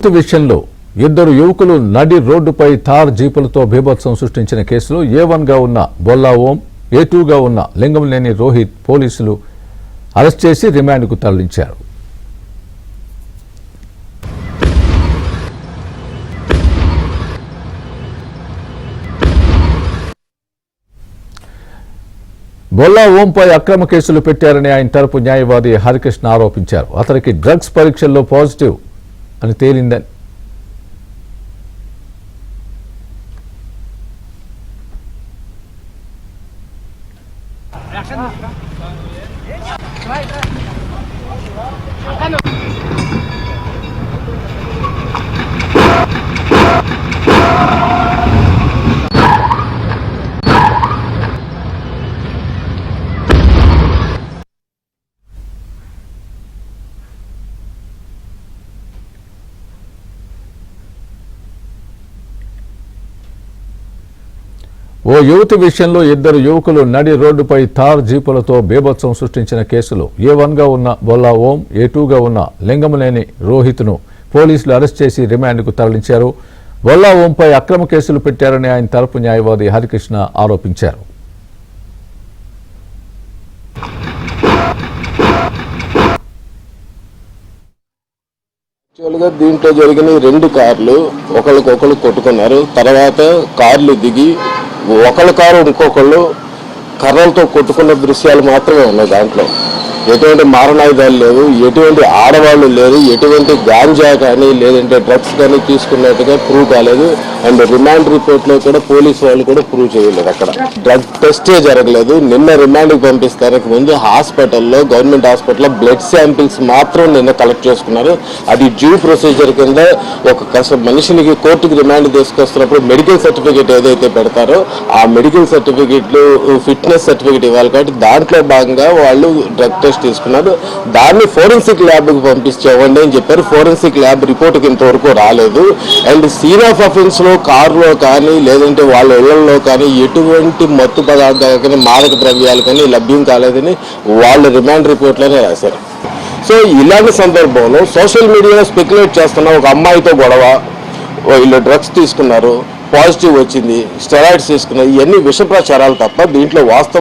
విషయంలో ఇద్దరు యువకులు నడి రోడ్డుపై థార్ జీపులతో బీభత్సం సృష్టించిన కేసులో A1 గా ఉన్న బొల్లా ఓం, A2 గా ఉన్న లింగంనేని రోహిత్ పోలీసులు అరెస్ట్ చేసి రిమాండ్కు తరలించారు. బొల్లా ఓంపై అక్రమ కేసులు పెట్టారని ఆయన తరపు న్యాయవాది హరికృష్ణ ఆరోపించారు. అతనికి డ్రగ్స్ పరీక్షల్లో పాజిటివ్ అని తేలిందని ఓ యువతి విషయంలో ఇద్దరు యువకులు నడి రోడ్డుపై థార్ జీపులతో బీభత్సం సృష్టించిన కేసులో A1 గా ఉన్న బొల్లా ఓం, A2 గా ఉన్న లింగంనేని రోహిత్ను పోలీసులు అరెస్ట్ చేసి రిమాండ్కు తరలించారు. బొల్లా ఓంపై అక్రమ కేసులు పెట్టారని ఆయన తరపు న్యాయవాది హరికృష్ణ ఆరోపించారు. దీంట్లో జరిగిన 2 కార్లు ఒకరికొకరు కొట్టుకున్నారు. తర్వాత కార్లు దిగి ఒకళ్ళ కారు ఇంకొకళ్ళు కర్రలతో కొట్టుకున్న దృశ్యాలు మాత్రమే ఉన్నాయి. దాంట్లో ఎటువంటి మారణాయుధాలు లేవు, ఎటువంటి ఆడవాళ్ళు లేరు, ఎటువంటి గాంజా కానీ లేదంటే డ్రగ్స్ కానీ తీసుకున్నట్టుగా ప్రూవ్ కాలేదు. అండ్ రిమాండ్ రిపోర్ట్లో కూడా పోలీసు వాళ్ళు కూడా ప్రూవ్ చేయలేదు. అక్కడ డ్రగ్ టెస్టే జరగలేదు. నిన్న రిమాండ్కి పంపిస్తానికి ముందు హాస్పిటల్లో, గవర్నమెంట్ హాస్పిటల్లో బ్లడ్ శాంపిల్స్ మాత్రం నిన్న కలెక్ట్ చేసుకున్నారు. అది డ్యూ ప్రొసీజర్ కింద ఒక మనిషిని కోర్టుకు రిమాండ్ తీసుకొస్తున్నప్పుడు మెడికల్ సర్టిఫికేట్ ఏదైతే పెడతారో ఆ మెడికల్ సర్టిఫికేట్లు ఫిట్నెస్ సర్టిఫికేట్ ఇవ్వాలి. కాబట్టి దాంట్లో భాగంగా వాళ్ళు డ్రగ్ టెస్ట్ తీసుకున్నారు. దాన్ని ఫోరెన్సిక్ ల్యాబ్కి పంపించేవ్వండి అని చెప్పారు. ఫోరెన్సిక్ ల్యాబ్ రిపోర్ట్కి ఇంతవరకు రాలేదు. అండ్ సీన్ ఆఫ్ అఫెన్స్ లో కారులో కానీ లేదంటే వాళ్ళ ఇళ్లలో కానీ ఎటువంటి మత్తు పదార్థాలు కానీ మాదక ద్రవ్యాలు కానీ లభ్యం కాలేదని వాళ్ళు రిమాండ్ రిపోర్ట్లోనే రాశారు. సో ఇలాంటి సందర్భంలో సోషల్ మీడియాలో స్పెక్యులేట్ చేస్తున్న ఒక అమ్మాయితో గొడవ, వీళ్ళు డ్రగ్స్ తీసుకున్నారు, పాజిటివ్ వచ్చింది, స్టెరాయిడ్స్ తీసుకున్నారు, ఇవన్నీ విష ప్రచారాలు తప్ప దీంట్లో వాస్తవం